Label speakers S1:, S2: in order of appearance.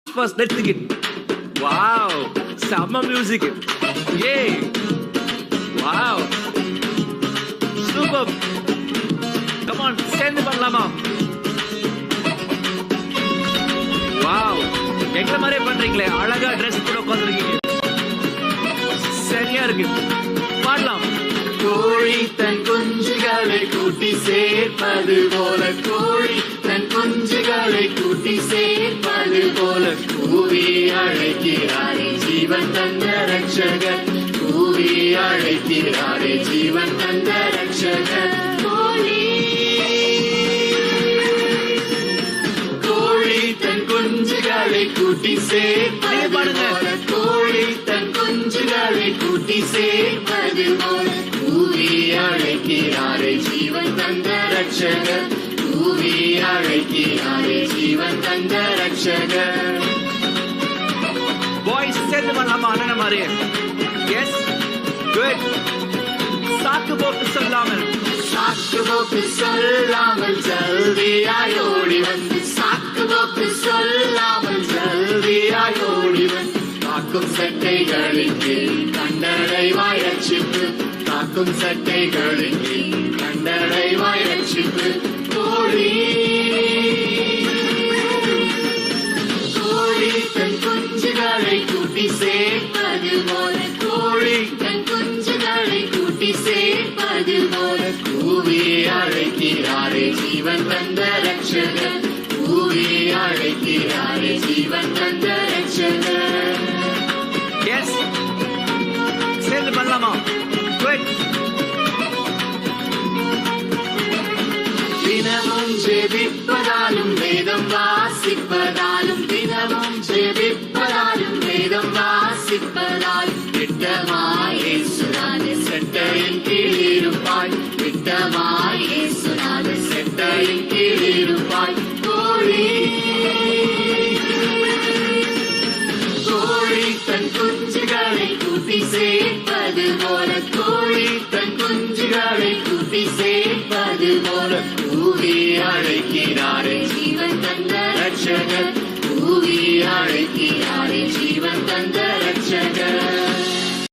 S1: First, let's begin. Wow, summer music. Yay! Wow, superb. Come on, stand பண்ணலாமா? Wow, எங்களை மாதிரியே பண்றீங்களே, அழகா dress கூட உட்காந்துருக்கீங்க. சரியா இருக்கு, பாடலாம்.
S2: கோழி தன் குஞ்சுகளை கூட்டி சேர்ப்பது போல, கோழி தன் குஞ்சுகளை கூட்டி சேர்ப்பது போல, கூவி அழைக்கிறாரே ஜீவன் தந்த ரட்சகர், கூவி அழைக்கிறாரே ஜீவன் தந்த ரட்சகர். கோழி தன் குஞ்சுகளை கூட்டி சேர்ப்பது போல, கோழி தன் குஞ்சுகளை கூட்டி சேர்ப்பது போல, கூவி அழைக்கிறாரே ஜீவன் தந்த ரட்சகர், கூவி அழைக்கிறாரே ஜீவன் தந்த ரட்சகர்.
S1: பாய்ஸ் சேர்ந்து பண்ணலாமா அண்ணன மாதிரி? Yes, good. சாக்கு போக்கு சொல்லாமல்,
S2: சாக்கு போக்கு சொல்லாமல் ஜல்தியாய் ஓடி வந்து, சாக்கு போக்கு சொல்லாமல் ஜல்தியாய் ஓடி வந்து, காக்கும் சட்டைகளின் கீழ் கண்டடைவாய் ரட்சிப்பு, காக்கும் சட்டைகளின் கீழ் கண்டடைவாய் ரட்சிப்பு. கோழி கோழி தன் குஞ்சுகளை கூட்டி சேர்ப்பது போல, கோழி தன் குஞ்சுகளை கூட்டி சேர்ப்பது போல, கூவி அழைக்கிறாரே ஜீவன் தந்த ரட்சகர், கூவி அழைக்கிறாரே ஜீவன் தந்த ரட்சகர்.
S1: எஸ், சேர்ந்து பண்ணலாமா? குட்.
S2: தினமும் ஜெபிப்பதாலும் வேதம் வாசிப்பதாலும், தினமும் ஜெபிப்பதாலும் வேதம் வாசிப்பதாலும், திட்டமாய் இயேசுநாத செட்டையின் கீழ் இருப்பாய், திட்டமாய் இயேசுநாத செட்டையின் கீழ் இருப்பாய். கோழி கோழி தன் குஞ்சுகளை கூட்டி சேர்ப்பது போல, கோழி தன் குஞ்சுகளை கூட்டி சேர்ப்பது போல, கூவி அழைக்கிறாரே ஜீவன் தந்த ரட்சகர், கூவி அழைக்கிறாரே ஜீவன் தந்த ரட்சகர்.